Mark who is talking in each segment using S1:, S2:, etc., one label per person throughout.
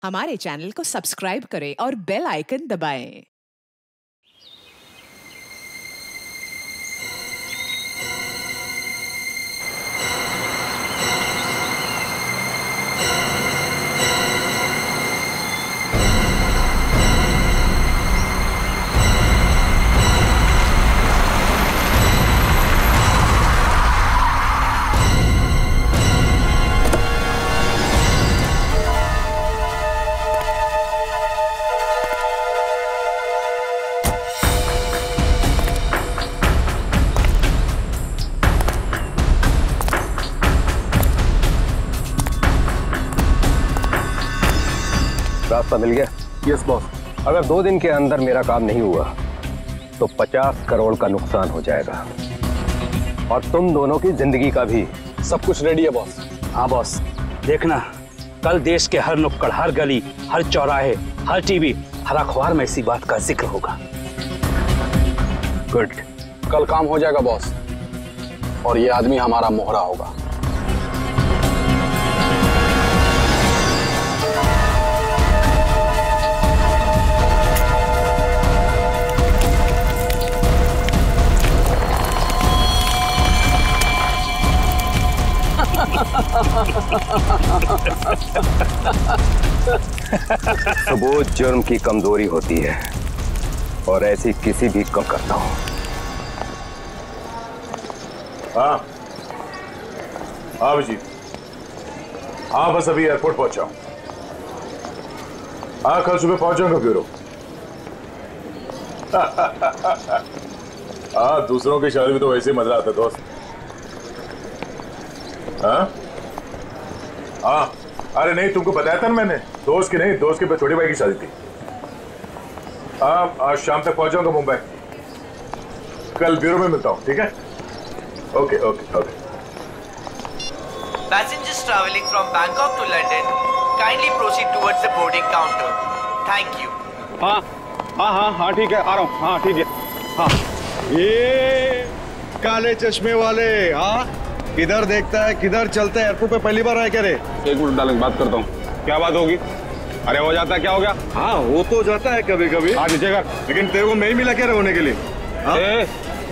S1: हमारे चैनल को सब्सक्राइब करें और बेल आइकन दबाएं।
S2: रास्ता मिल गया?
S3: Yes boss.
S2: अगर 2 दिन के अंदर मेरा काम नहीं हुआ तो 50 करोड़ का नुकसान हो जाएगा और तुम दोनों की जिंदगी का भी।
S3: सब कुछ रेडी है बॉस।
S4: हाँ बॉस, देखना कल देश के हर नुक्कड़, हर गली, हर चौराहे, हर टीवी, हर अखबार में इसी बात का जिक्र होगा।
S2: गुड।
S3: कल काम हो जाएगा बॉस और ये आदमी हमारा मोहरा होगा।
S2: सबूत जुर्म की कमजोरी होती है और ऐसी किसी भी कम करता हूं।
S5: हाँ अभिजीत, हाँ बस अभी एयरपोर्ट पहुंचा हूं। हाँ कल सुबह पहुंचाऊंगा ब्यूरो। हाँ दूसरों की शादी में तो वैसे ही मजा आता दोस्त। हाँ हाँ अरे नहीं, तुमको बताया था ना मैंने, दोस्त की नहीं, दोस्त के छोटी भाई की शादी थी। हाँ आज शाम तक पहुंच जाऊंगा मुंबई। कल ब्यूरो में मिलता हूँ, ठीक है? Okay okay okay.
S6: Passengers traveling from Bangkok to London, kindly proceed towards the boarding counter. Thank you.
S3: हाँ हाँ हाँ हाँ ठीक है, आ रहा हूँ। हाँ ठीक है। हाँ ये काले चश्मे वाले, हाँ किधर देखता है किधर चलता है? एयरपोर्ट पे पहली बार आया क्या रे? 1 मिनट डालेंगे, बात करता हूँ। क्या बात होगी? अरे हो जाता है, क्या हो गया? हाँ वो तो जाता है कभी कभी। हाँ नीचे कर। लेकिन तेरे को मैं ही मिला क्या होने के लिए?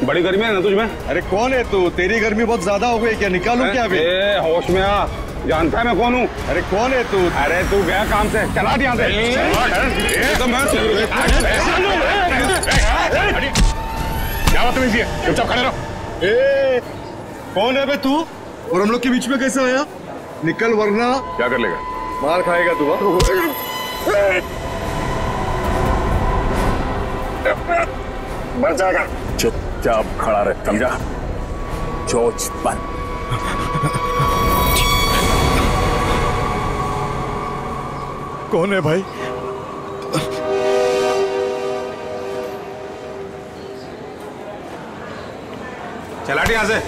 S3: बड़ी गर्मी है ना तुझमें? अरे कौन है तू? तेरी गर्मी बहुत ज्यादा हो गई क्या? निकालूं क्या अभी? होश में आ, जानता है मैं कौन हूँ? अरे कौन है तू? अरे तू गया काम से, चला यहाँ से। क्या बात है? चुपचाप खड़े रहो। कौन है बे तू? और हम लोग के बीच में कैसे आया? निकल वरना
S5: क्या कर लेगा?
S3: मार खाएगा तू।
S5: बच जाएगा। चुपचाप खड़ा रह, समझा? चोच बंद।
S3: कौन है भाई? चला यहाँ से।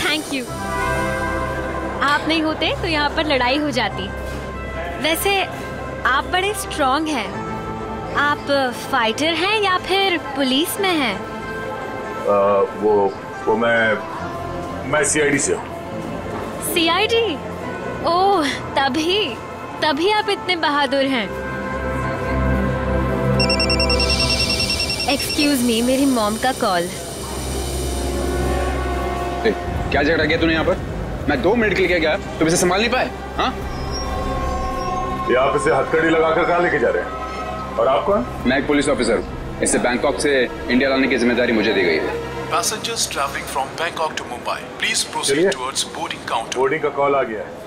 S7: Thank you. आप नहीं होते तो यहाँ पर लड़ाई हो जाती। वैसे आप बड़े स्ट्रॉन्ग हैं। आप फाइटर हैं या फिर पुलिस में हैं?
S5: वो मैं सीआईडी से हूँ।
S7: सीआईडी? ओह तभी आप इतने बहादुर हैं। एक्सक्यूज मी, मेरी मॉम का कॉल।
S3: क्या झगड़ा किया तूने यहाँ पर? मैं 2 मिनट के लिए गया, तुम इसे संभाल नहीं पाए? हाँ
S5: ये आप इसे हथकड़ी लगाकर कहाँ लेके जा रहे हैं? और आप कौन?
S3: मैं एक पुलिस ऑफिसर हूँ। इसे बैंकॉक से इंडिया लाने की जिम्मेदारी मुझे दी गई है।
S8: Passengers traveling from Bangkok to Mumbai, please proceed towards boarding counter.
S5: Boarding का कॉल आ गया है।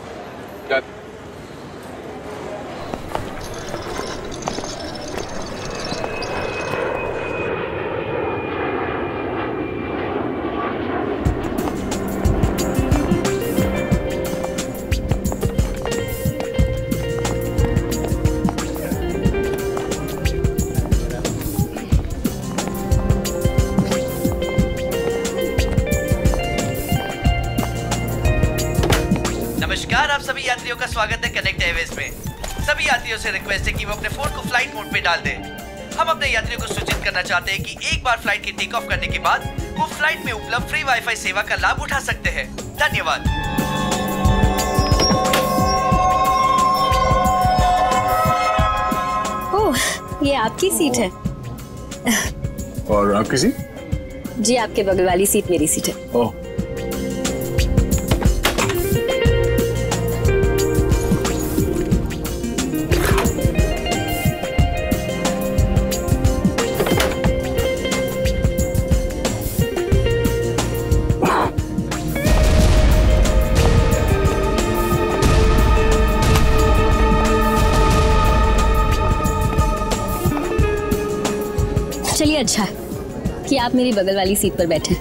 S6: आप सभी यात्रियों का स्वागत है कनेक्ट एयरवेज में। सभी यात्रियों से रिक्वेस्ट है कि वो अपने फोन को फ्लाइट मोड पे डाल दें। हम अपने यात्रियों को सूचित करना चाहते हैं कि एक बार फ्लाइट के टेक ऑफ करने के बाद वो फ्लाइट में उपलब्ध फ्री वाईफाई सेवा का लाभ उठा सकते हैं। धन्यवाद।
S7: आपकी सीट है।
S5: और आपकी सीट?
S7: जी आपके बगल वाली सीट मेरी सीट है।
S5: ओह,
S7: चलिए अच्छा है कि आप मेरी बगल वाली सीट पर बैठे।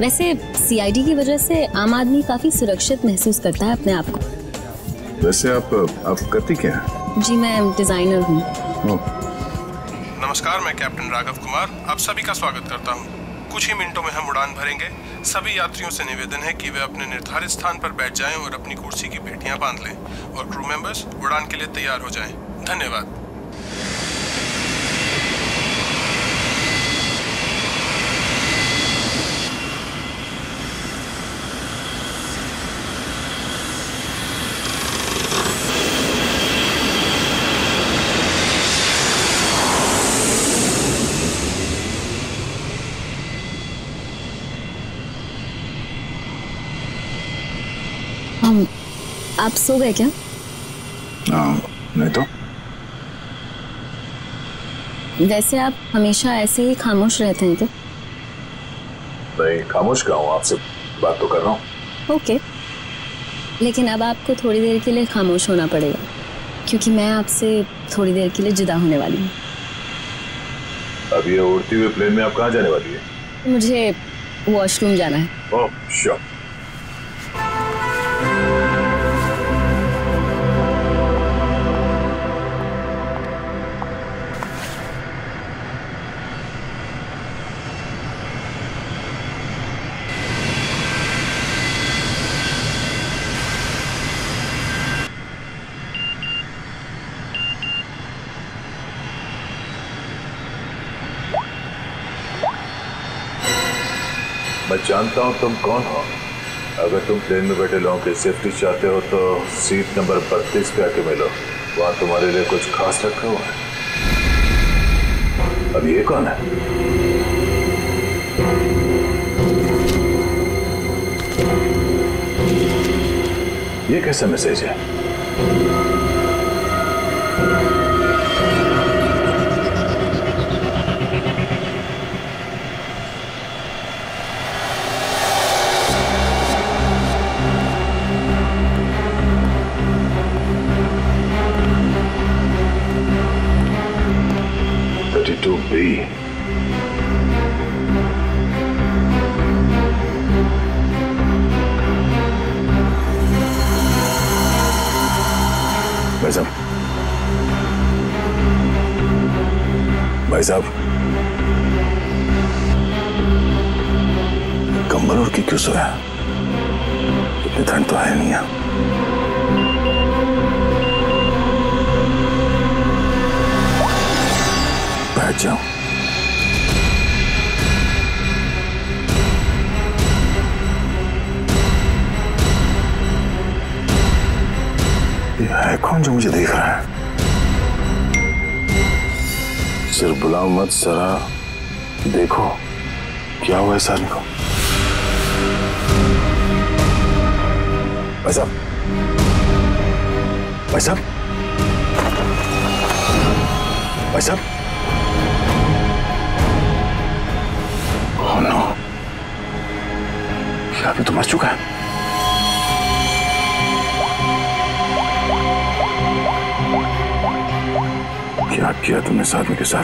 S7: वैसे सीआईडी की वजह से आम आदमी काफी सुरक्षित महसूस करता है अपने आप को।
S5: वैसे आप करती क्या हैं?
S7: जी मैं डिजाइनर हूँ।
S9: नमस्कार, मैं कैप्टन राघव कुमार आप सभी का स्वागत करता हूँ। कुछ ही मिनटों में हम उड़ान भरेंगे। सभी यात्रियों से निवेदन है कि वे अपने निर्धारित स्थान पर बैठ जाएं और अपनी कुर्सी की पेटियां बांध लें और क्रू मेंबर्स उड़ान के लिए तैयार हो जाएं। धन्यवाद।
S7: आप सो गए क्या?
S5: नहीं तो।
S7: वैसे आप हमेशा ऐसे ही खामोश रहते हैं क्या?
S5: नहीं, खामोश क्या हूँ, आपसे बात तो कर रहा हूँ।
S7: ओके, लेकिन अब आपको थोड़ी देर के लिए खामोश होना पड़ेगा क्योंकि मैं आपसे थोड़ी देर के लिए जुदा होने वाली हूँ।
S5: अब ये उड़ती हुई प्लेन में आप कहाँ जाने वाली है?
S7: मुझे वॉशरूम जाना है।
S5: Oh sure. मैं जानता हूं तुम कौन हो। अगर तुम प्लेन में बैठे लोगों की सेफ्टी चाहते हो तो सीट नंबर 32 पे आके मिलो। वहां तुम्हारे लिए कुछ खास रखा हुआ है। अब ये कौन है? ये कैसा मैसेज है? भाई साहब, कंबल ओढ़ के क्यों सोया? इतनी ठंड तो है नहीं है। बैठ जाओ। ये है कौन जो मुझे देख रहा है? सिर्फ बुलाओ मत, जरा देखो क्या हुआ है साली को। भाई साहब, भाई साहब, भाई साहब। ओह नो, क्या अभी तो मर चुका है? क्या किया तुमने इस आदमी के साथ?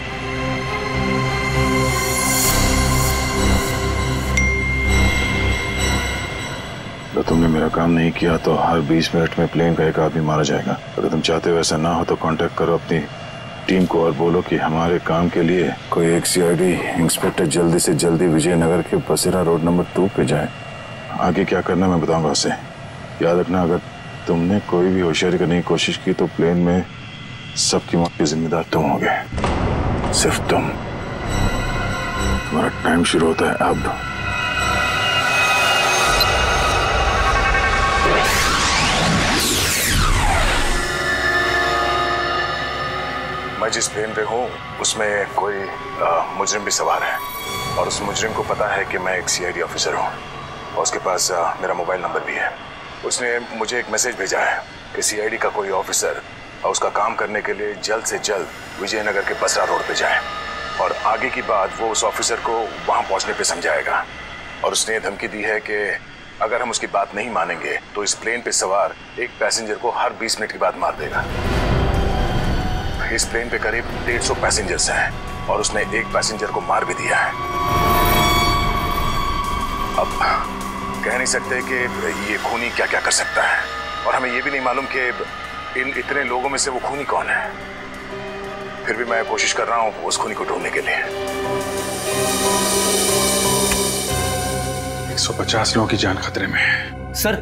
S5: तो तुमने मेरा काम नहीं किया तो हर 20 मिनट में प्लेन का एक आदमी मारा जाएगा। अगर तुम चाहते हो ऐसा ना हो तो कांटेक्ट करो अपनी टीम को और बोलो कि हमारे काम के लिए कोई एक सीआईडी इंस्पेक्टर जल्दी से जल्दी विजयनगर के बसेरा रोड नंबर 2 पे जाए। आगे क्या करना मैं बताऊंगा उसे। याद रखना, अगर तुमने कोई भी होशियारी करने की कोशिश की तो प्लेन में सबकी मौत के जिम्मेदार तुम होगे, सिर्फ तुम। तुम्हारा टाइम शुरू होता है अब। मैं जिस प्लेन पे हूँ उसमें कोई मुजरिम भी सवार है और उस मुजरिम को पता है कि मैं एक सीआईडी ऑफिसर हूँ और उसके पास मेरा मोबाइल नंबर भी है। उसने मुझे एक मैसेज भेजा है कि सीआईडी का कोई ऑफिसर और उसका काम करने के लिए जल्द से जल्द विजयनगर के बसरा रोड पे जाए और आगे की बात वो उस ऑफिसर को वहाँ पहुँचने पे समझाएगा। और उसने ये धमकी दी है कि अगर हम उसकी बात नहीं मानेंगे तो इस प्लेन पे सवार एक पैसेंजर को हर 20 मिनट के बाद मार देगा। इस प्लेन पे करीब 150 पैसेंजर्स हैं और उसने एक पैसेंजर को मार भी दिया है। अब कह नहीं सकते कि ये खूनी क्या क्या कर सकता है और हमें ये भी नहीं मालूम कि इन इतने लोगों में से वो खूनी कौन है। फिर भी मैं कोशिश कर रहा हूँ उस खूनी को ढूंढने के लिए।
S9: 150 लोगों की जान खतरे में है।
S4: सर,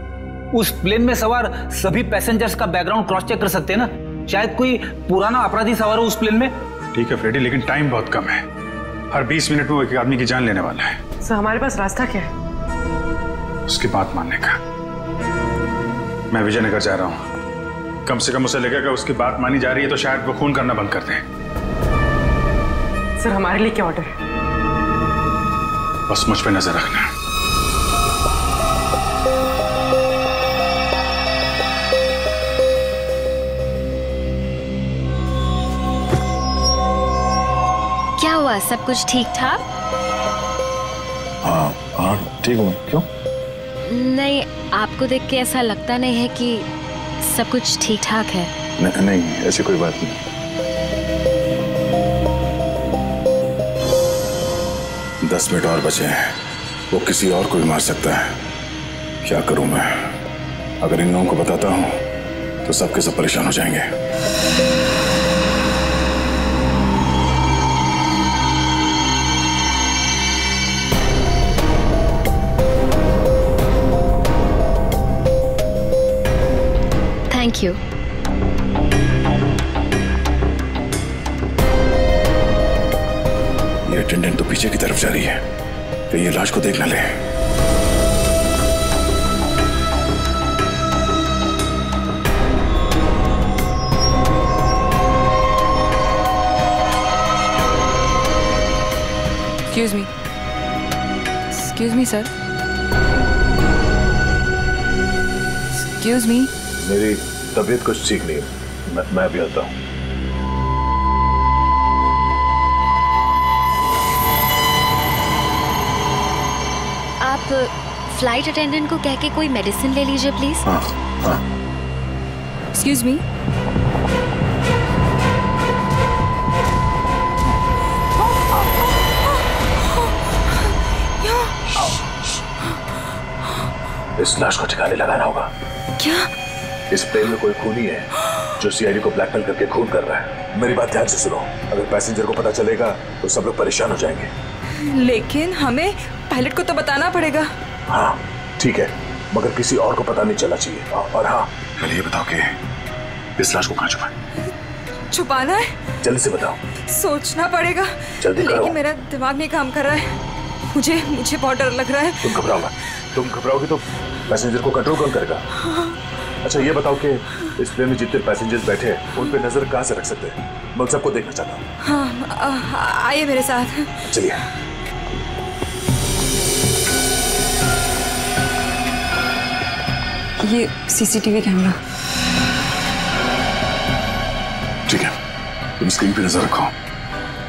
S4: उस प्लेन में सवार सभी पैसेंजर्स का बैकग्राउंड क्रॉस चेक कर सकते हैं ना? शायद कोई पुराना अपराधी सवार हो उस प्लेन में।
S9: ठीक है फ्रेडी, लेकिन टाइम बहुत कम है। हर 20 मिनट में वो एक आदमी की जान लेने वाला है।
S10: सर, हमारे पास रास्ता क्या है?
S9: उसकी बात मानने का। मैं विजयनगर जा रहा हूँ। कम से कम उसे लगेगा कि उसकी बात मानी जा रही है तो शायद वो खून करना बंद कर दें।
S10: सर, हमारे लिए क्या ऑर्डर है?
S9: बस मुझ पे नजर रखना।
S7: क्या हुआ, सब कुछ ठीक ठाक?
S5: हाँ ठीक हूँ। क्यों?
S7: नहीं, आपको देख के ऐसा लगता नहीं है कि सब कुछ ठीक ठाक है।
S5: नहीं, ऐसी कोई बात नहीं। दस मिनट और बचे हैं। वो किसी और को भी मार सकता है। क्या करूं मैं? अगर इन लोगों को बताता हूं तो सबके सब परेशान हो जाएंगे।
S7: Thank you.
S5: ये अटेंडेंट तो पीछे की तरफ जा रही है, तो ये लाश को देख ना ले।
S10: Excuse me, sir. Excuse me.
S5: मेरी तबीयत कुछ ठीक नहीं है। मैं अभी आता हूँ।
S7: आप फ्लाइट अटेंडेंट को कह के कोई मेडिसिन ले लीजिए प्लीज।
S5: हाँ।
S10: Excuse me.
S5: इस लाश को ठिकाने लगाना होगा।
S7: क्या?
S5: इस प्लेन में कोई खूनी है जो सीआईडी को ब्लैकमेल करके खून कर रहा है। मेरी बात ध्यान से सुनो। अगर पैसेंजर को पता चलेगा तो सब लोग परेशान हो जाएंगे।
S10: लेकिन हमें पायलट को तो बताना पड़ेगा।
S5: हाँ ठीक है, मगर किसी और को पता नहीं चलना चाहिए। और हाँ, पहले ये बताओ कि इस लाश को कहाँ छुपाएं?
S10: छुपाना है?
S5: जल्दी से बताओ।
S10: सोचना पड़ेगा।
S5: जल्दी करो।
S10: लेकिन मेरा दिमाग नहीं काम कर रहा है। मुझे बहुत डर लग रहा है।
S5: तुम घबराओ मत। तुम घबराओगे तो पैसेंजर को कंट्रोल कौन करेगा? अच्छा ये बताओ कि इस प्लेन में जितने पैसेंजर्स बैठे हैं उन पे नजर कहाँ से रख सकते हैं? मैं सबको देखना चाहता हूँ।
S10: हाँ, आइए मेरे साथ।
S5: चलिए।
S10: ये सीसीटीवी कैमरा।
S5: ठीक है, तुम स्क्रीन पे नजर रखो।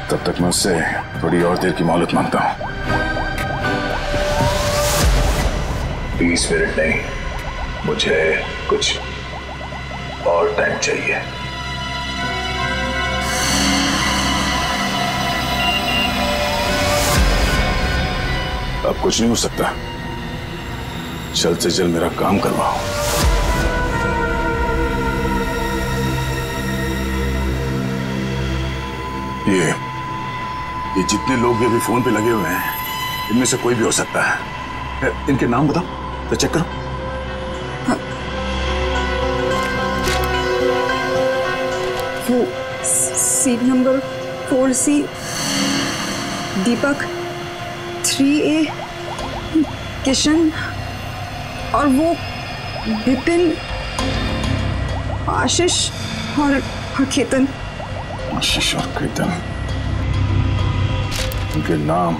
S5: तब तक मैं उससे थोड़ी और देर की मोहलत मांगता हूँ। 20 मिनट नहीं, मुझे कुछ और टाइम चाहिए। अब कुछ नहीं हो सकता। जल्द से जल्द मेरा काम करवाओ। ये जितने लोग भी अभी फोन पे लगे हुए हैं, इनमें से कोई भी हो सकता है। इनके नाम बताओ तो चेक करो।
S10: वो सीट नंबर 4C, दीपक 3A, किशन और वो विपिन, आशीष और केतन।
S5: आशीष और कीर्तन, उनके नाम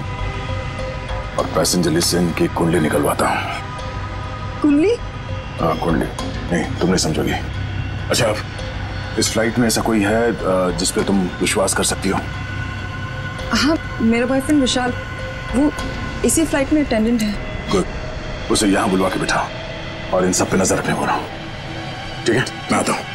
S5: और पैसेंजर लिस्ट से इनकी कुंडली निकलवाता हूँ।
S10: कुंडली?
S5: हाँ कुंडली, नहीं तुम नहीं समझोगी। अच्छा, इस फ्लाइट में ऐसा कोई है जिस पे तुम विश्वास कर सकती हो?
S10: हाँ, मेरा बॉयफ्रेंड विशाल, वो इसी फ्लाइट में अटेंडेंट है।
S5: गुड, उसे यहाँ बुलवा के बिठाओ और इन सब पे नजर रखने बोलो। ठीक है, मैं आता हूँ।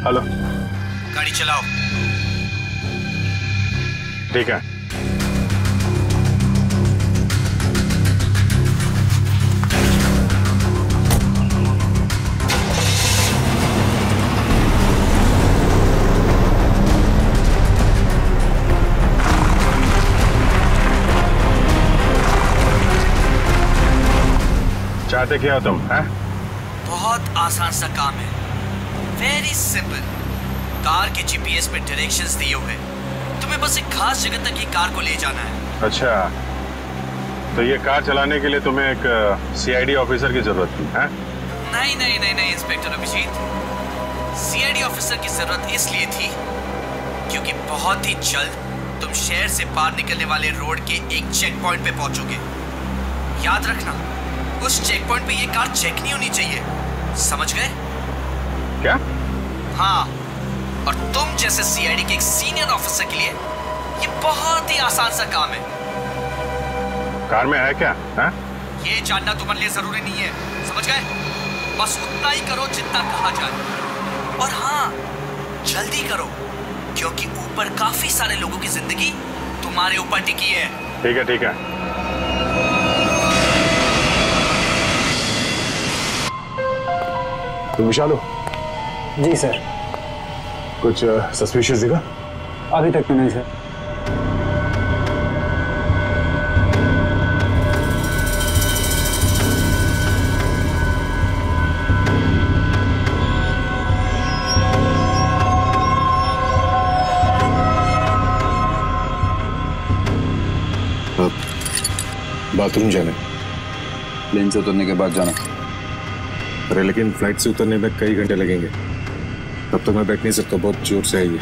S3: हेलो,
S6: गाड़ी चलाओ।
S3: ठीक है। चाहते क्या हो तुम? हैं?
S6: बहुत आसान सा काम है, वेरी सिंपल। कार के जीपीएस में डायरेक्शंस दिए हुए, तुम्हें बस एक खास जगह तक ये कार को ले जाना है।
S3: अच्छा, तो ये कार चलाने के लिए तुम्हें एक सीआईडी ऑफिसर की जरूरत थी? हैं?
S6: नहीं नहीं नहीं नहीं इंस्पेक्टर अभिजीत, सीआईडी ऑफिसर की जरूरत इसलिए थी क्योंकि बहुत ही जल्द तुम शहर से पार निकलने वाले रोड के एक चेक पॉइंट पे पहुंचोगे। याद रखना, उस चेक पॉइंट पे ये कार चेक नहीं होनी चाहिए, समझ गए?
S3: क्या?
S6: हाँ, और तुम जैसे सीआईडी के एक सीनियर ऑफिसर के लिए ये बहुत ही आसान सा काम है।
S3: कार में है क्या? है?
S6: ये जानना तुम्हारे लिए जरूरी नहीं है, समझ गए? बस उतना ही करो जितना कहा जाए, और हाँ, जल्दी करो क्योंकि ऊपर काफी सारे लोगों की जिंदगी तुम्हारे ऊपर टिकी है।
S3: ठीक है, ठीक है। तुम विशाल हो?
S11: जी सर।
S3: कुछ सस्पिशियस दिखा?
S11: अभी तक तो नहीं सर।
S3: बाथरूम जाने?
S12: प्लेन से उतरने के बाद जाना।
S3: अरे लेकिन फ्लाइट से उतरने में कई घंटे लगेंगे, तब तक मैं बैठ नहीं सकता, बहुत जोर से आएगी।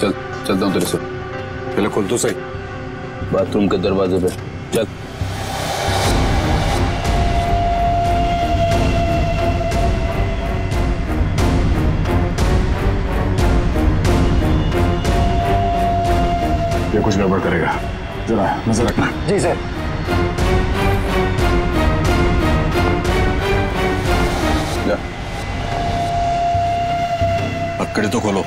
S12: चलता हूँ तेरे से।
S3: पहले खोल तो सही।
S12: बाथरूम के दरवाजे पे चल।
S3: ये कुछ गड़बड़ करेगा, जरा नजर रखना।
S11: जी सर।
S3: पकड़े तो खोलो।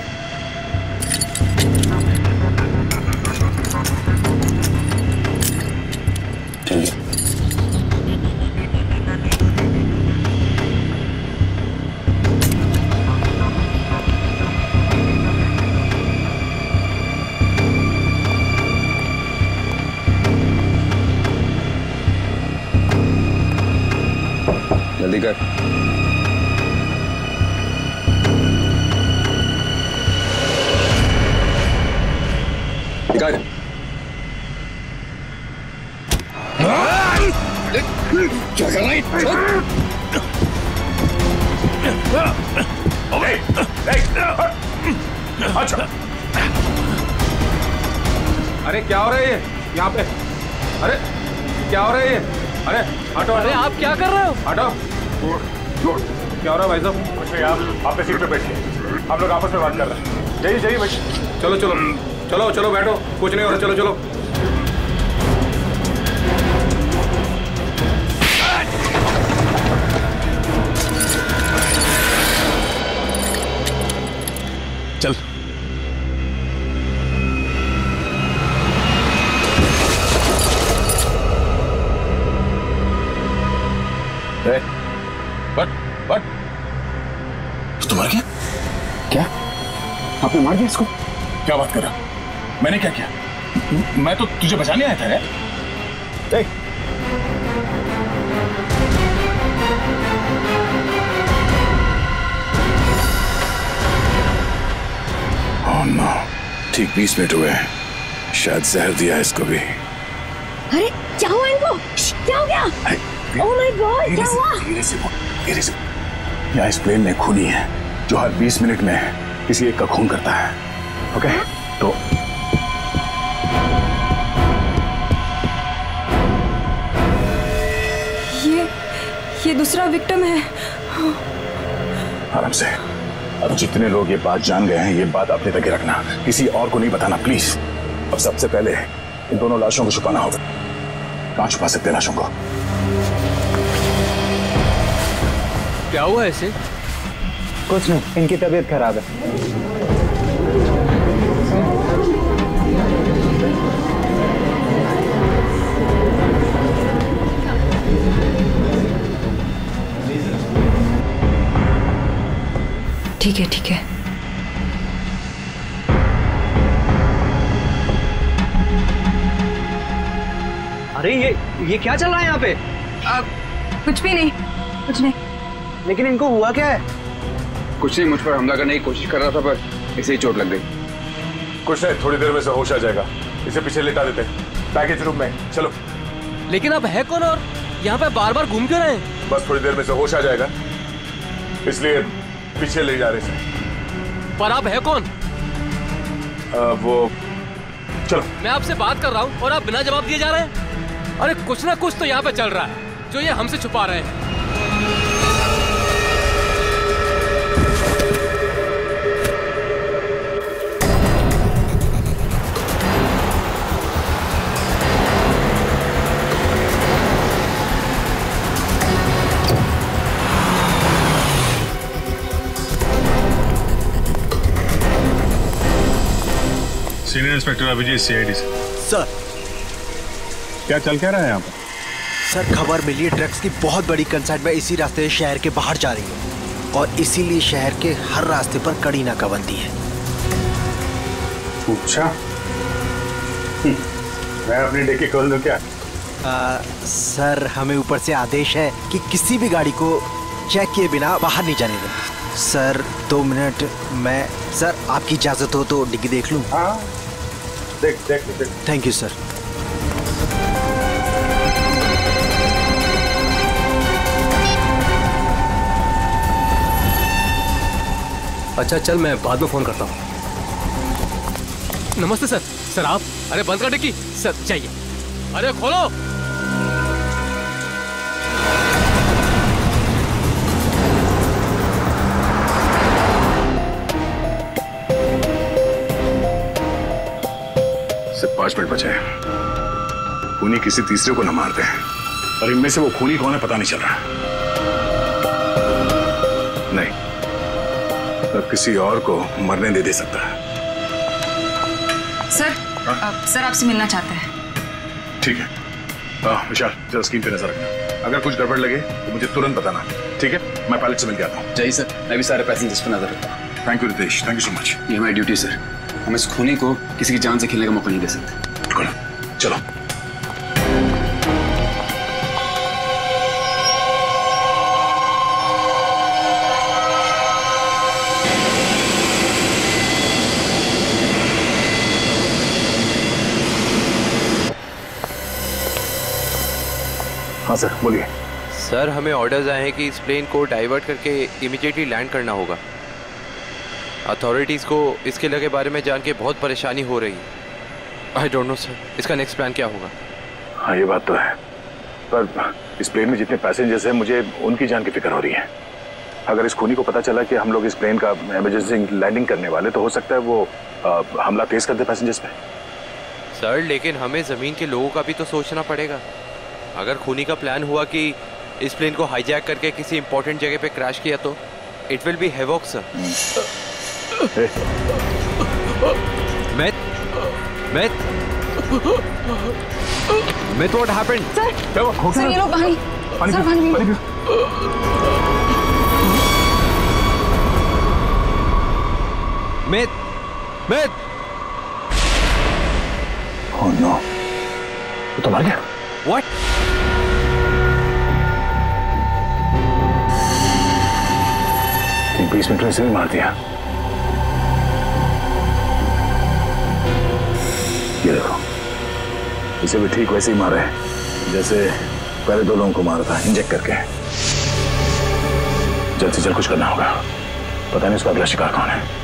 S12: ठीक है। जल्दी कर।
S3: निकाल। क्या कर रही? अच्छा, अरे क्या हो रहा है ये यहाँ पे?
S5: अरे क्या हो रहा है ये? अरे हटो।
S13: अरे आप क्या कर रहे हो?
S5: हटो। क्या हो रहा है भाई साहब? कुछ नहीं, आप अपने सीट पे बैठिए, हम लोग आपस में बात कर रहे हैं। जाइए जाइए भाई। चलो चलो चलो चलो बैठो, कुछ नहीं हो रहा, चलो चलो।
S9: चल।
S5: बट
S9: तो मर गया?
S12: क्या आपने मार दिया इसको?
S9: क्या बात कर रहा? मैंने क्या किया? मैं तो तुझे बचाने आया था यार।
S8: Oh no, ठीक 20 मिनट हुए हैं, शायद जहर दिया है इसको भी।
S7: अरे क्या हुआ इनको? क्या हो गया? ओह माय गॉड, क्या हुआ?
S8: धीरे से बोल, धीरे से। यहाँ इस प्लेन में खूनी है जो हर 20 मिनट में किसी एक का खून करता है। ओके तो
S10: ये दूसरा विक्टिम है।
S8: आराम से। अब जितने लोग ये बात जान गए हैं, ये बात अपने तक ही रखना, किसी और को नहीं बताना प्लीज। अब सबसे पहले इन दोनों लाशों को छुपाना होगा। कहाँ छुपा सकते हैं लाशों को?
S13: क्या हुआ ऐसे?
S11: कुछ नहीं, इनकी तबीयत खराब है।
S10: ठीक है ठीक है।
S13: अरे ये क्या चल रहा है यहाँ पे?
S10: कुछ भी नहीं, कुछ नहीं।
S13: लेकिन इनको हुआ क्या है?
S12: कुछ नहीं, मुझ पर हमला करने की कोशिश कर रहा था पर इसे ही चोट लग गई।
S5: कुछ नहीं, थोड़ी देर में से होश आ जाएगा। इसे पीछे लेटा देते हैं पैकेज रूम में। चलो।
S13: लेकिन अब है कौन और यहाँ पे बार बार घूम क्यों रहे हैं?
S5: बस थोड़ी देर में से होश आ जाएगा, इसलिए पीछे ले जा रहे थे।
S13: पर आप है कौन?
S5: वो चलो।
S13: मैं आपसे बात कर रहा हूँ और आप बिना जवाब दिए जा रहे हैं। अरे कुछ ना कुछ तो यहाँ पे चल रहा है जो ये हमसे छुपा रहे हैं।
S9: सीनियर इंस्पेक्टर अभिजीत, सीआईडी से।
S14: सर
S9: क्या चल क्या रहा है यहाँ पर?
S14: सर खबर मिली है ड्रग्स की बहुत बड़ी कंसाइनमेंट इसी रास्ते से शहर के बाहर जा रही है और इसीलिए शहर के हर रास्ते पर कड़ी नाकाबंदी है।
S9: अच्छा, मैं अपनी डिक्की खोल दूं क्या?
S14: सर हमें ऊपर से आदेश है कि किसी भी गाड़ी को चेक किए बिना बाहर नहीं जाने दें। सर 2 मिनट, मैं सर आपकी इजाजत हो तो डिग्गी देख लूं?
S9: हाँ देख देख देख।
S14: Thank you sir.
S13: अच्छा चल, मैं बाद में फोन करता हूँ। नमस्ते सर। सर आप? अरे बंद कर डिक्की। सर चाहिए। अरे खोलो।
S8: सिर्फ 5 मिनट बचे हैं। खूनी किसी तीसरे को न मारते हैं और इनमें से वो खूनी कौन है पता नहीं चल रहा। नहीं, अब किसी और को मरने नहीं दे सकता।
S10: सर सर आपसे मिलना चाहते हैं।
S8: ठीक है। विशाल जरा स्क्रीन पे नजर रखना, अगर कुछ गड़बड़ लगे तो मुझे तुरंत बताना। ठीक है, मैं पायलट से मिल के आता हूँ।
S12: जय सर, मैं भी सारे पैसेंजर्स पर नजर रखता हूँ।
S8: Thank you Ritesh, thank you so much.
S12: ये हमारी ड्यूटी सर, हम इस खूनी को किसी की जान से खेलने का मौका नहीं दे सकते।
S8: चलो। हाँ सर बोलिए।
S15: सर हमें ऑर्डर्स आए हैं कि इस प्लेन को डाइवर्ट करके इमीडिएटली लैंड करना होगा। अथॉरिटीज़ को इसके लगे बारे में जान के बहुत परेशानी हो रही है। आई डोंट नो सर, इसका नेक्स्ट प्लान क्या होगा?
S8: हाँ ये बात तो है, पर इस प्लेन में जितने पैसेंजर्स हैं मुझे उनकी जान की फिक्र हो रही है। अगर इस खूनी को पता चला कि हम लोग इस प्लेन का इमरजेंसी लैंडिंग करने वाले, तो हो सकता है वो हमला तेज कर दे पैसेंजर्स पे।
S15: सर लेकिन हमें जमीन के लोगों का भी तो सोचना पड़ेगा। अगर खूनी का प्लान हुआ कि इस प्लेन को हाईजैक करके किसी इंपॉर्टेंट जगह पे क्रैश किया तो it will be havoc sir. Myth, what happened?
S10: Sir ये लो पानी। सर पानी पी लो।
S15: Myth!
S8: Oh no! वो तो मर गया।
S15: What?
S8: ठीक 20 मिनट में इसे भी मार दिया। ये देखो, इसे भी ठीक वैसे ही मारा है जैसे पहले 2 लोगों को मारा था, इंजेक्ट करके। जल्द से जल्द कुछ करना होगा, पता नहीं उसका अगला शिकार कौन है।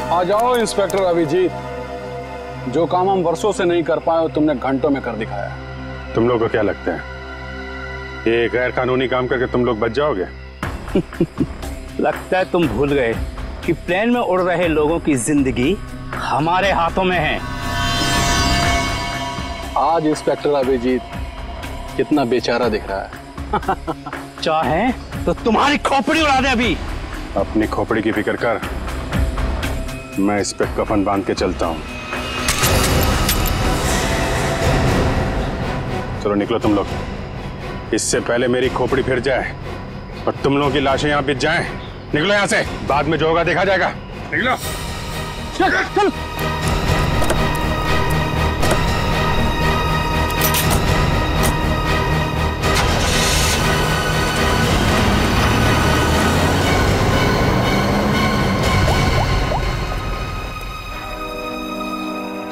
S16: आ जाओ इंस्पेक्टर अभिजीत, जो काम हम वर्षों से नहीं कर पाए तुमने घंटों में कर दिखाया।
S9: तुम लोग को क्या लगता है ये गैर कानूनी काम करके तुम लोग बच जाओगे?
S4: लगता है तुम भूल गए कि प्लेन में उड़ रहे लोगों की जिंदगी हमारे हाथों में है।
S16: आज इंस्पेक्टर अभिजीत कितना बेचारा दिख रहा है।
S4: चाहे तो तुम्हारी खोपड़ी उड़ा दे अभी।
S9: अपनी खोपड़ी की फिक्र कर, मैं इस पे कफन बांध के चलता हूं। चलो निकलो तुम लोग, इससे पहले मेरी खोपड़ी फिर जाए और तुम लोगों की लाशें यहां बिछ जाएं। निकलो यहां से, बाद में जो होगा देखा जाएगा। निकलो चल।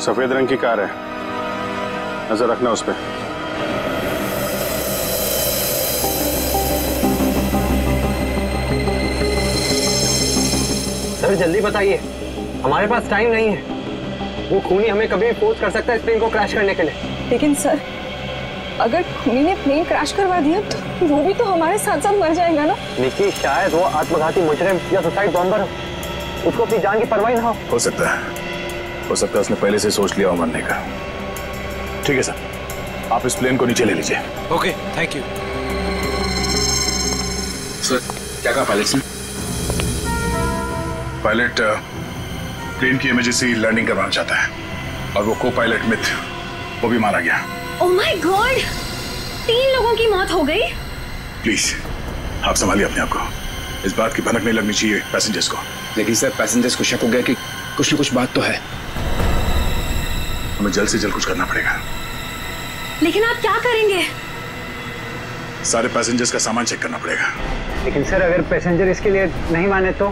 S9: सफेद रंग की कार है, नजर रखना उस पे।
S11: सर जल्दी बताइए, हमारे पास टाइम नहीं है। वो खूनी हमें कभी भी फोर्स कर सकता है इस प्लेन को क्रैश करने के लिए।
S10: लेकिन सर, अगर खूनी ने प्लेन क्रैश करवा दिया तो वो भी तो हमारे साथ साथ मर जाएगा ना।
S11: निकी, शायद वो आत्मघाती मुजरिम या सुसाइड बॉम्बर हो, उसको अपनी जान की परवाह ना
S8: हो सकता है उसने पहले से सोच लिया हो मरने का। ठीक है सर, आप इस प्लेन को नीचे ले लीजिए।
S15: Okay, thank you
S12: sir. क्या कहा पायलट ने?
S8: पायलट प्लेन की इमरजेंसी लैंडिंग करवाना चाहता है और वो को पायलट मिथ, वो भी मारा गया।
S7: ओह माय गॉड, 3 लोगों की मौत हो गई।
S8: प्लीज आप संभालिए अपने आप को, इस बात की भनक नहीं लगनी चाहिए पैसेंजर्स को।
S12: लेकिन सर पैसेंजर्स को शक हो गया कि कुछ न कुछ बात तो है।
S8: हमें जल्द से जल्द कुछ करना पड़ेगा।
S7: लेकिन आप क्या करेंगे?
S8: सारे पैसेंजर्स का सामान चेक करना पड़ेगा।
S11: लेकिन सर, अगर पैसेंजर इसके लिए नहीं माने तो?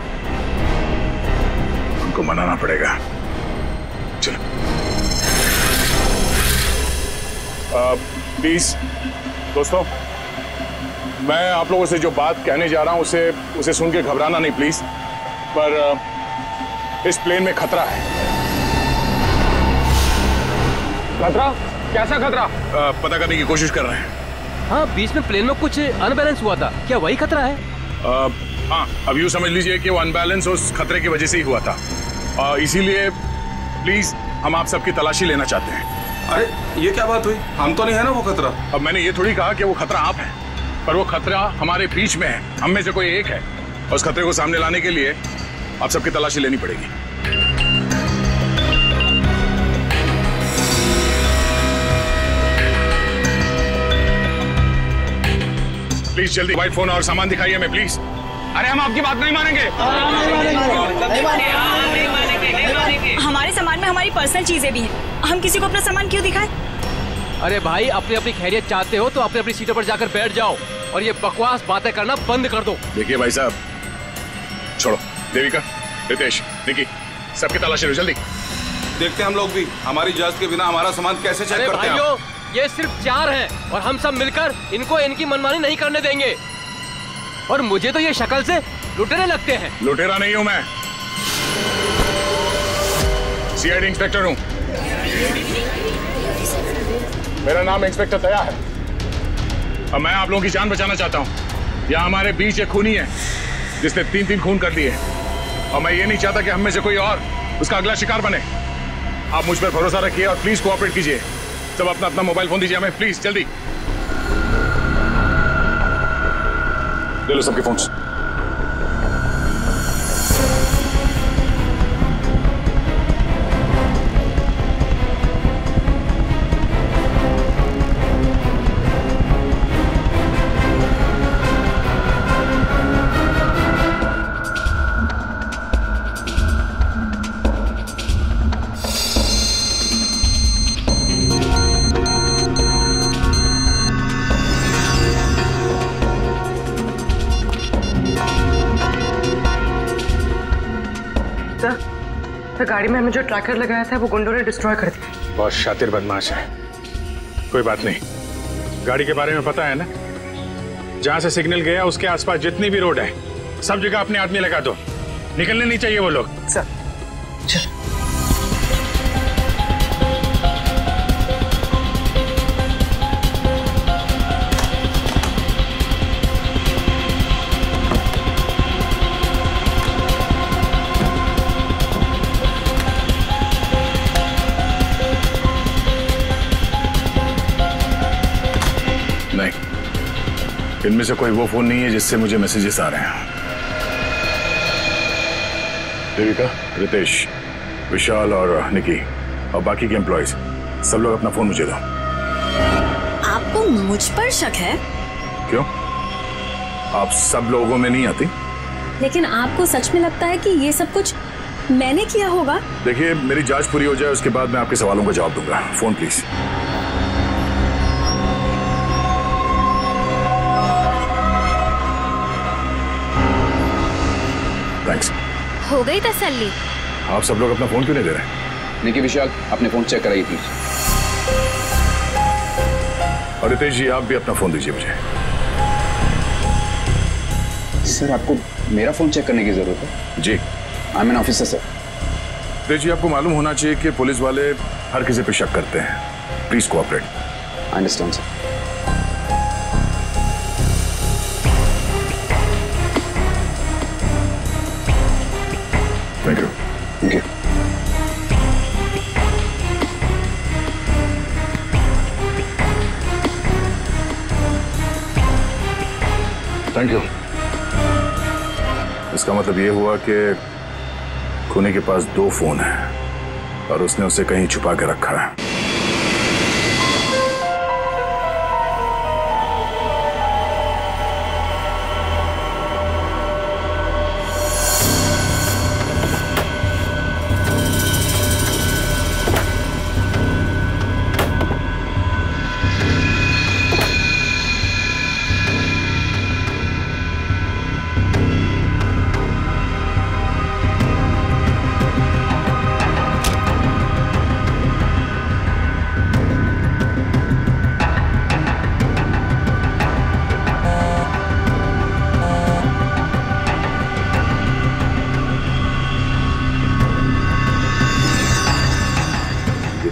S8: उनको मनाना पड़ेगा। चलो प्लीज दोस्तों, मैं आप लोगों से जो बात कहने जा रहा हूं उसे सुन के घबराना नहीं प्लीज। पर इस प्लेन में खतरा है।
S16: खतरा? कैसा खतरा?
S8: पता करने की कोशिश कर रहे हैं।
S13: हाँ, बीच में प्लेन में कुछ अनबैलेंस हुआ था, क्या वही खतरा है?
S8: हाँ, अब यूँ समझ लीजिए कि वो अनबैलेंस उस खतरे की वजह से ही हुआ था। इसीलिए प्लीज हम आप सबकी तलाशी लेना चाहते हैं।
S9: अरे ये क्या बात हुई? हम तो नहीं है ना वो खतरा।
S8: अब मैंने ये थोड़ी कहा कि वो खतरा आप है, पर वो खतरा हमारे बीच में है, हम में से कोई एक है। और उस खतरे को सामने लाने के लिए आप सबकी तलाशी लेनी पड़ेगी। प्लीज जल्दी मोबाइल फोन और सामान दिखाइए हमें प्लीज।
S16: अरे हम आपकी बात नहीं मानेंगे।
S17: हमारे सामान में हमारी पर्सनल चीजें भी हैं, हम किसी को अपना सामान क्यों दिखाएं?
S13: अरे भाई, अपनी अपनी खैरियत चाहते हो तो अपनी अपनी सीटों पर जाकर बैठ जाओ और ये बकवास बातें करना बंद कर दो।
S8: देखिए भाई साहब, छोड़ो। देविका, रितेश, निकी, सबकी तलाशी लो जल्दी।
S3: देखते हैं हम लोग भी, हमारी इजाजत के बिना हमारा सामान कैसे चेक करते हैं।
S13: भाइयों, ये सिर्फ 4 हैं और हम सब मिलकर इनको इनकी मनमानी नहीं करने देंगे। और मुझे तो ये शक्ल से लुटेरे लगते हैं।
S8: लुटेरा नहीं हूं मैं, सीआईडी इंस्पेक्टर हूं। मेरा नाम इंस्पेक्टर दया है और मैं आप लोगों की जान बचाना चाहता हूं। यहाँ हमारे बीच एक खूनी है जिसने 3 खून कर लिए और मैं ये नहीं चाहता कि हम में से कोई और उसका अगला शिकार बने। आप मुझ पर भरोसा रखिए और प्लीज कोऑपरेट कीजिए। सब अपना अपना मोबाइल फोन दीजिए हमें, प्लीज जल्दी। ले लो सबके फोन्स।
S17: गाड़ी में हमें जो ट्रैकर लगाया था वो गुंडों ने डिस्ट्रॉय कर दिया।
S8: बहुत शातिर बदमाश है। कोई बात नहीं, गाड़ी के बारे में पता है ना? जहां से सिग्नल गया उसके आसपास जितनी भी रोड है सब जगह अपने आदमी लगा दो। निकलने नहीं चाहिए वो लोग।
S17: सर चल।
S8: इनमें से कोई वो फोन नहीं है जिससे मुझे मैसेजेस आ रहे हैं। देविका, रितेश, विशाल और निकी और बाकी के एम्प्लॉयज सब लोग अपना फोन मुझे दो।
S18: आपको मुझ पर शक है?
S8: क्यों? आप सब लोगों में नहीं आती?
S18: लेकिन आपको सच में लगता है कि ये सब कुछ मैंने किया होगा?
S8: देखिए, मेरी जांच पूरी हो जाए उसके बाद मैं आपके सवालों का जवाब दूंगा। Phone please. थैंक्स।
S7: हो गई तसल्ली?
S8: आप सब लोग अपना फोन क्यों नहीं दे रहे?
S12: निकी, विशाल, अपने फोन चेक कराइए प्लीज।
S8: और रितेश जी, आप भी अपना फोन दीजिए मुझे।
S12: सर, आपको मेरा फोन चेक करने की जरूरत है?
S8: जी।
S12: I am an officer sir.
S8: Ritesh ji, आपको मालूम होना चाहिए कि पुलिस वाले हर किसी पे शक करते हैं। Please cooperate.
S12: I understand sir.
S8: Thank you.
S12: Thank you.
S8: Thank you. इसका मतलब ये हुआ कि खूनी के पास 2 फोन हैं और उसने उसे कहीं छुपा के रखा है।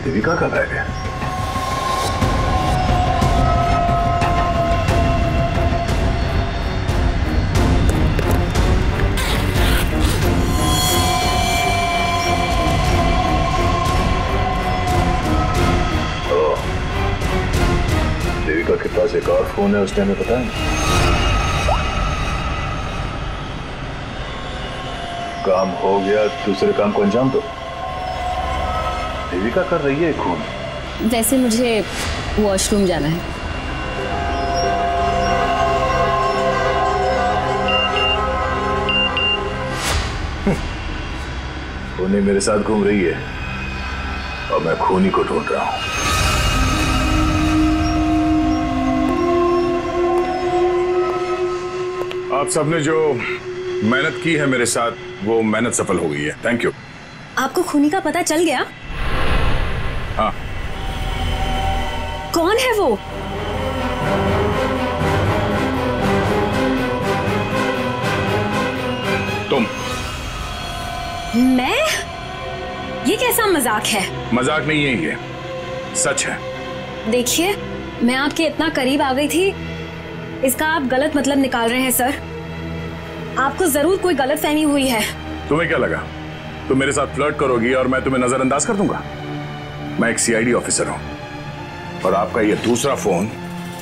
S8: देविका कब आएगा? देविका के पास एक और फोन है, उस टाइम में पता है? काम हो गया, दूसरे काम को अंजाम दो। देविका कर रही है खून।
S18: वैसे मुझे वॉशरूम जाना है।
S8: खूनी मेरे साथ घूम रही है और मैं खूनी को ढूंढ रहा हूं। आप सबने जो मेहनत की है मेरे साथ, वो मेहनत सफल हो गई है। Thank you.
S18: आपको खूनी का पता चल गया?
S8: हाँ।
S18: कौन है वो?
S8: तुम।
S18: मैं? ये कैसा मजाक है?
S8: मजाक नहीं है, ये सच है।
S18: देखिए, मैं आपके इतना करीब आ गई थी, इसका आप गलत मतलब निकाल रहे हैं सर। आपको जरूर कोई गलत फहमी हुई है।
S8: तुम्हें क्या लगा तुम मेरे साथ फ्लर्ट करोगी और मैं तुम्हें नजरअंदाज कर दूंगा? मैं एक सीआईडी ऑफिसर हूं और आपका ये दूसरा फोन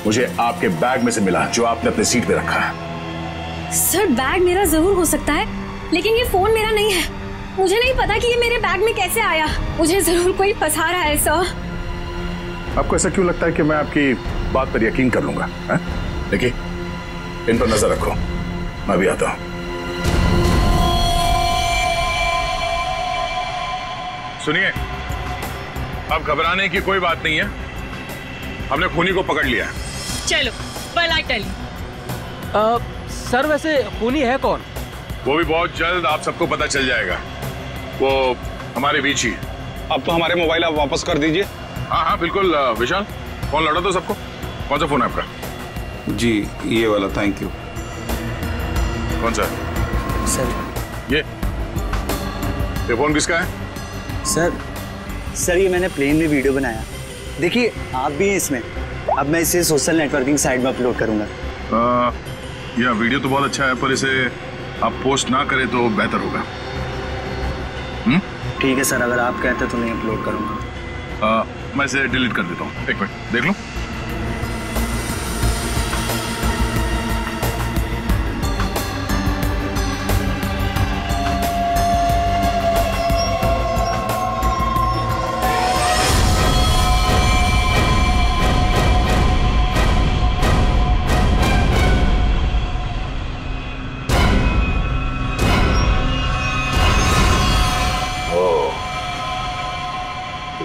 S8: मुझे आपके बैग में से मिला, जो आपने अपने सीट पे रखा है।
S18: सर, बैग मेरा जरूर हो सकता है, लेकिन ये फोन मेरा नहीं है। मुझे नहीं पता कि ये मेरे बैग में कैसे आया। मुझे जरूर कोई फंसा रहा है सर।
S8: आपको ऐसा क्यों लगता है कि मैं आपकी बात पर यकीन कर लूंगा? देखिए, इन पर नजर रखो, मैं भी आता हूं। सुनिए, अब घबराने की कोई बात नहीं है, हमने खूनी को पकड़ लिया है।
S19: चलो, well I tell you।
S13: Sir, वैसे खूनी है कौन?
S8: वो भी बहुत जल्द आप सबको पता चल जाएगा। वो हमारे बीच ही।
S3: अब तो हमारे मोबाइल आप वापस कर दीजिए।
S8: हाँ हाँ बिल्कुल। विशाल, फोन लौटा दो सबको। कौन सा फोन है आपका?
S12: जी, ये वाला। Thank you.
S8: कौन सा?
S14: सर,
S8: ये फोन किसका है?
S20: सर, ये मैंने प्लेन में वीडियो बनाया। देखिए, आप भी हैं इसमें। अब मैं इसे सोशल नेटवर्किंग साइट में अपलोड करूंगा।
S8: यह वीडियो तो बहुत अच्छा है, पर इसे आप पोस्ट ना करें तो बेहतर होगा।
S20: ठीक है सर, अगर आप कहते तो नहीं अपलोड करूंगा।
S8: मैं इसे डिलीट कर देता हूँ। एक मिनट देख लो।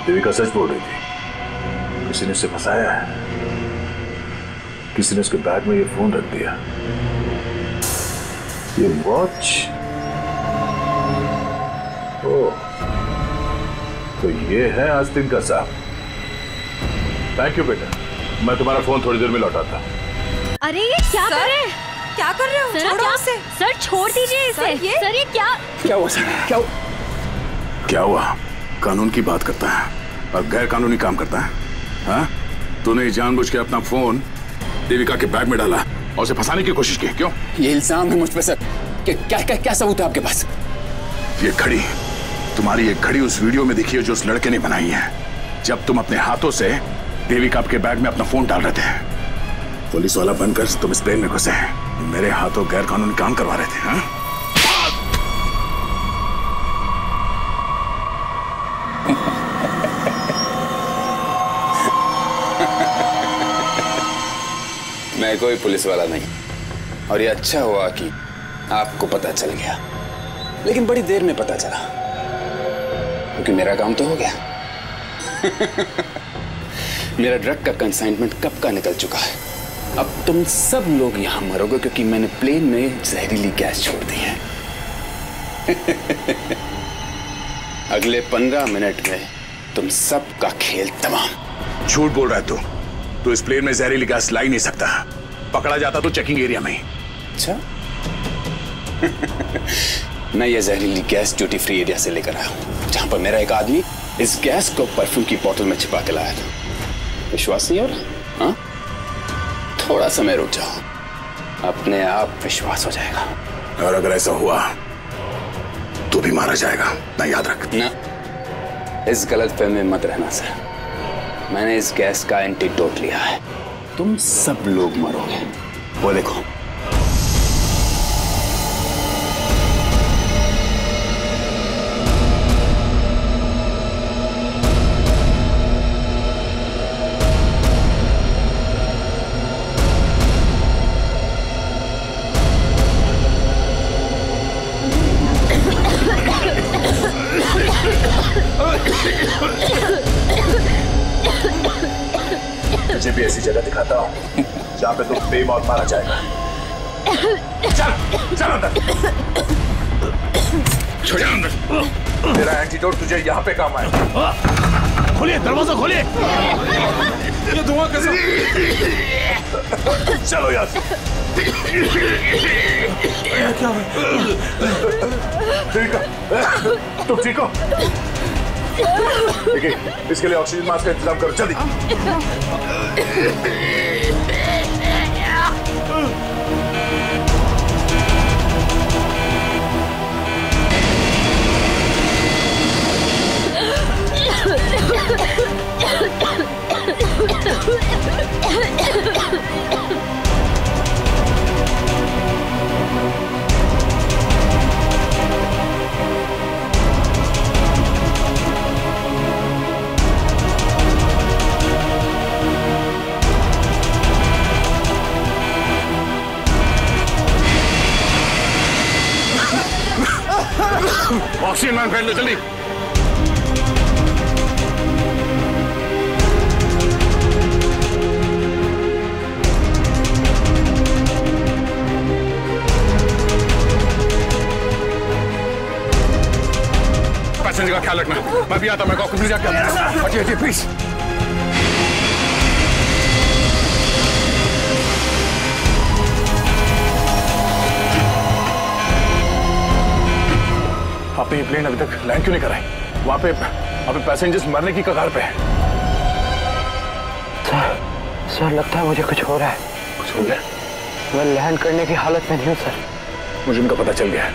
S8: देविका सच बोल रही थी, किसी ने उसे फंसाया है, किसी ने उसके बैग में ये फोन रख दिया। ये वॉच, ओह, तो ये है आस्तीन का साहब। थैंक यू बेटा, मैं तुम्हारा फोन थोड़ी देर में लौटाता।
S7: अरे ये क्या कर रहे हैं?
S19: क्या कर रहे हो?
S7: सर,
S19: छोड़ो उसे।
S7: सर, छोड़ दीजिए इसे। सर, ये क्या
S8: हुआ सर? क्या हुआ? कानून की बात करता है और गैर कानूनी काम करता है। हाँ? तूने जानबूझ के अपना फोन देविका के बैग में डाला और उसे फंसाने की कोशिश की, क्यों?
S12: ये इल्जाम है मुझ पे सर। क्या सबूत है आपके पास?
S8: ये घड़ी, तुम्हारी ये घड़ी उस वीडियो में दिखी है जो उस लड़के ने बनाई है, जब तुम अपने हाथों से देविका के बैग में अपना फोन डाल रहे थे। पुलिस वाला बनकर तुम इस प्लेन में घुसे, मेरे हाथों गैर कानूनी काम करवा रहे थे। हाँ?
S12: मैं कोई पुलिस वाला नहीं, और ये अच्छा हुआ कि आपको पता चल गया, लेकिन बड़ी देर में पता चला, क्योंकि मेरा काम तो हो गया। मेरा ड्रग का कंसाइनमेंट कब का निकल चुका है। अब तुम सब लोग यहां मरोगे क्योंकि मैंने प्लेन में जहरीली गैस छोड़ दी है। अगले 15 मिनट में तुम सबका खेल तमाम।
S8: झूठ बोल रहा है तू इस प्लेन में जहरीली गैस ला ही नहीं सकता। पकड़ा जाता तो चेकिंग एरिया में ही।
S12: अच्छा। मैं ये जहरीली गैस ड्यूटी फ्री एरिया से लेकर आया हूं, जहां पर मेरा एक आदमी इस गैस को परफ्यूम की बोतल में छिपा के लाया था। विश्वास नहीं हो रहा? हाँ? थोड़ा समय रुक जाओ, अपने आप विश्वास हो जाएगा।
S8: और अगर ऐसा हुआ तो भी मारा जाएगा, ना याद रख।
S12: ना, इस गलतफहमी में मत रहना सर। मैंने इस गैस का एंटीडोट लिया है, तुम सब लोग मरोगे। वो देखो।
S8: मुझे भी ऐसी जगह दिखाता हूँ जहाँ पे तुम बेमौत मारा जाएगा।
S5: चल चल अंदर। छोड़िए अंदर। तेरा एंटीडोट तुझे यहाँ पे काम आए।
S8: खोलिए दरवाजा खोलिए।
S5: ये धुआं कैसे? चलो यार। क्या हुआ? ठीक है, तुम ठीक हो? देखिए, इसके लिए ऑक्सीजन मास्क का इंतजाम करो जल्दी।
S8: ऑक्सीजन मैन पहन लो जल्दी। पैसेंजर का ख्याल रखना। मैं भी आता, मैं कॉकपिट जाके आता हूं। हटिए प्लीज। आपने ये प्लेन अभी तक लैंड क्यों नहीं कराई? वहां पे पैसेंजर्स मरने की कगार पे है।
S11: सर लगता है मुझे कुछ हो रहा है।
S8: कुछ हो गया?
S11: मैं लैंड करने की हालत में नहीं हूँ सर।
S8: मुझे उनका पता चल गया है।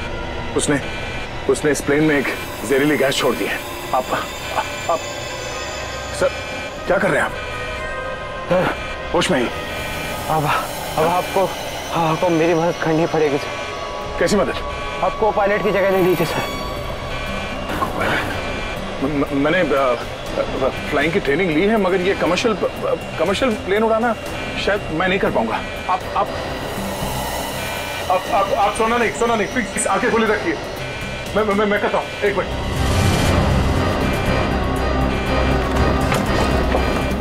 S8: उसने इस प्लेन में एक जहरीली गैस छोड़ दी है। आप सर क्या कर रहे हैं आप?
S11: सर
S8: होश में ही?
S11: अब आपको मेरी मदद करनी पड़ेगी सर।
S8: कैसी मदद?
S11: आपको पायलट की जगह ले लीजिए सर।
S8: मैंने फ्लाइंग की ट्रेनिंग ली है, मगर ये कमर्शियल प्लेन उड़ाना शायद मैं नहीं कर पाऊंगा। आप सोना नहीं प्लीज आंखें खुली रखिए। मैं कहता हूँ, एक मिनट।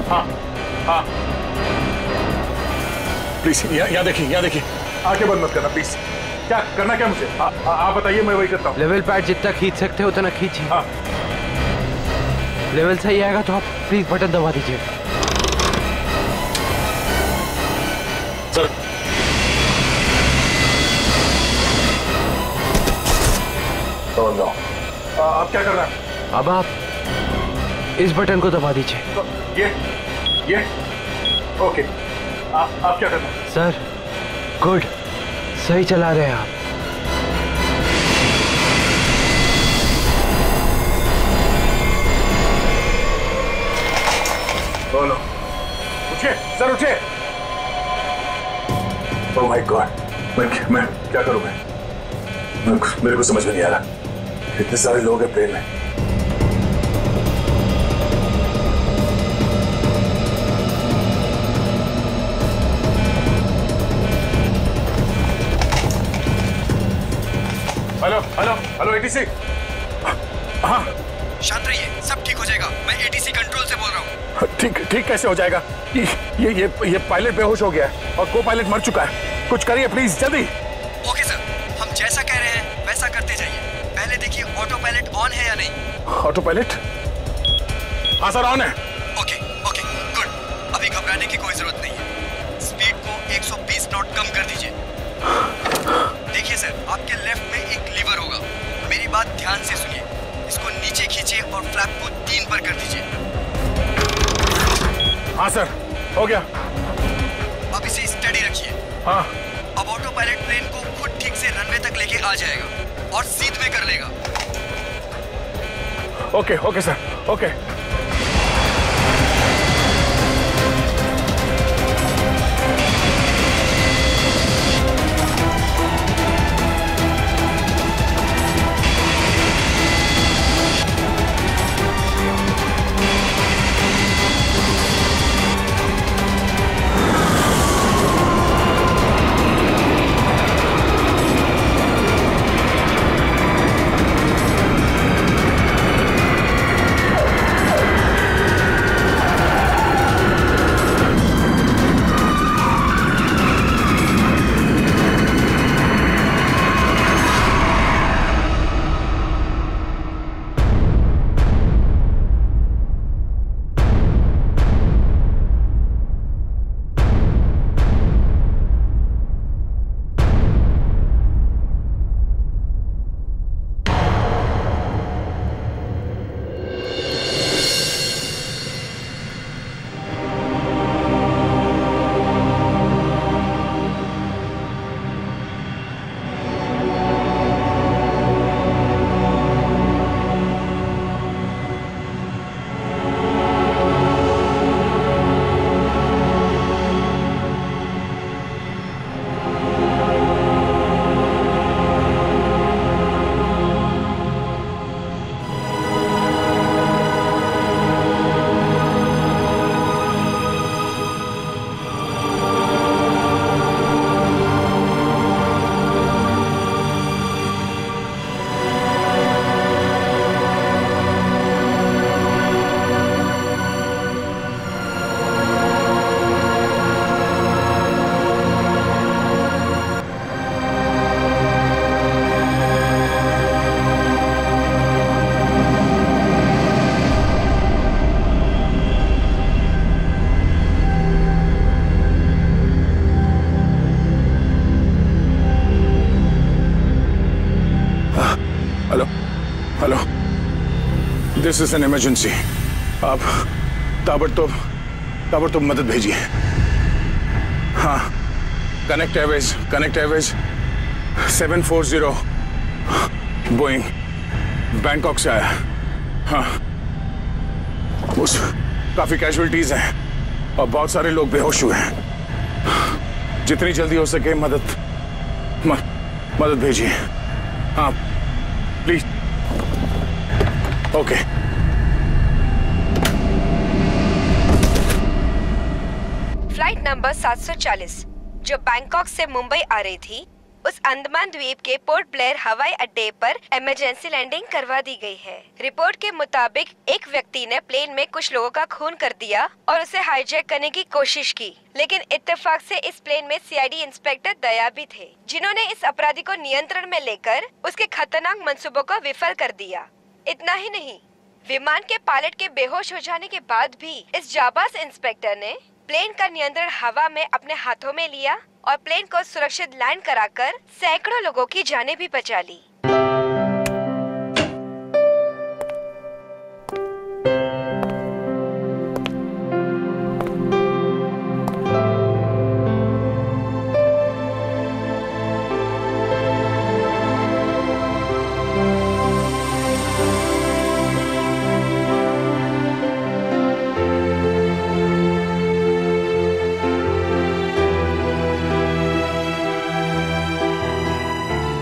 S8: हाँ प्लीज यहाँ देखिए आंखें बंद मत करना प्लीज। क्या करना क्या मुझे? आप बताइए, मैं वही करता हूँ।
S15: लेवल पैड जितना खींच सकते हो उतना खींचिए।
S8: हाँ।
S15: लेवल सही आएगा तो आप प्लीज बटन दबा दीजिए।
S8: सर समझ रहा हूँ। आप क्या कर रहे हैं?
S15: अब आप इस बटन को दबा दीजिए।
S8: ये ओके। आप क्या कर रहे हैं?
S15: सर गुड, सही चला रहे हैं आप।
S8: बोलो, उठिए सर, उठिए। ओह माय गॉड, मैं क्या करूं? मेरे को समझ में नहीं आ रहा। इतने सारे लोग हैं प्लेन में। Hello ATC. हाँ
S6: शांत रहिए, सब ठीक हो जाएगा। मैं एटीसी कंट्रोल से बोल रहा हूँ।
S8: ठीक कैसे हो जाएगा? ये पायलट बेहोश हो गया है और को पायलट मर चुका है। कुछ करिए प्लीज जल्दी।
S6: ओके सर, हम जैसा कह रहे हैं वैसा करते जाइए। पहले देखिए ऑटो पायलट ऑन है या नहीं।
S8: Auto pilot? हाँ सर ऑन है।
S6: Okay good. अभी घबराने की कोई जरूरत नहीं है। स्पीड को 120 नॉट कम कर दीजिए। देखिए सर, आपके लेफ्ट में एक लीवर होगा। मेरी बात ध्यान से सुनिए। इसको नीचे खींचिए और फ्लैप को 3 पर कर दीजिए।
S8: हाँ सर, हो गया।
S6: अब इसे स्टडी रखिए।
S8: हाँ।
S6: अब ऑटो पायलट प्लेन को खुद ठीक से रनवे तक लेके आ जाएगा और सीध में कर लेगा।
S8: Okay sir, okay. This is an emergency. आप ताबड़तोड़ मदद भेजिए। हाँ, कनेक्ट एयरवेज 740 बोइंग बैंकॉक से आया। हाँ, उस काफी कैजुअलिटीज हैं और बहुत सारे लोग बेहोश हुए हैं। जितनी जल्दी हो सके मदद भेजिए। हाँ प्लीज। ओके।
S21: फ्लाइट नंबर 740 जो बैंकॉक से मुंबई आ रही थी, उस अंडमान द्वीप के पोर्ट ब्लेयर हवाई अड्डे पर इमरजेंसी लैंडिंग करवा दी गई है। रिपोर्ट के मुताबिक एक व्यक्ति ने प्लेन में कुछ लोगों का खून कर दिया और उसे हाईजैक करने की कोशिश की, लेकिन इत्तेफाक से इस प्लेन में सीआईडी इंस्पेक्टर दया भी थे, जिन्होंने इस अपराधी को नियंत्रण में लेकर उसके खतरनाक मंसूबों को विफल कर दिया। इतना ही नहीं, विमान के पायलट के बेहोश हो जाने के बाद भी इस जाबाज इंस्पेक्टर ने प्लेन का नियंत्रण हवा में अपने हाथों में लिया और प्लेन को सुरक्षित लैंड कराकर सैकड़ों लोगों की जानें भी बचा ली।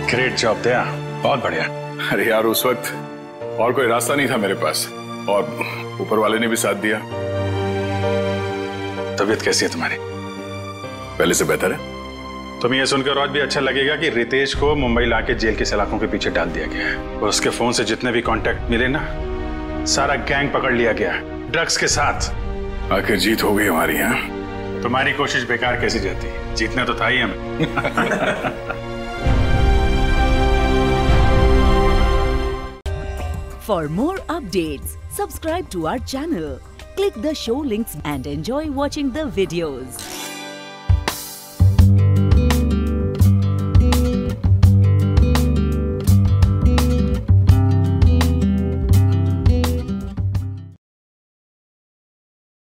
S8: ग्रेट जॉब दया, बहुत बढ़िया। अरे यार, उस वक्त और कोई रास्ता नहीं था मेरे पास और ऊपर वाले ने भी साथ दिया। तबीयत कैसी है तुम्हारी? पहले से बेहतर है।
S5: तुम्हें यह सुनकर और भी अच्छा लगेगा कि रितेश को मुंबई लाके जेल के सलाखों के पीछे डाल दिया गया है और उसके फोन से जितने भी कांटेक्ट मिले ना, सारा गैंग पकड़ लिया गया ड्रग्स के साथ।
S8: आखिर जीत हो गई हमारी। यहाँ
S5: तुम्हारी कोशिश बेकार कैसी जाती, जीतना तो था ही हमें।
S1: For more updates, subscribe to our channel, click the show links and enjoy watching the videos.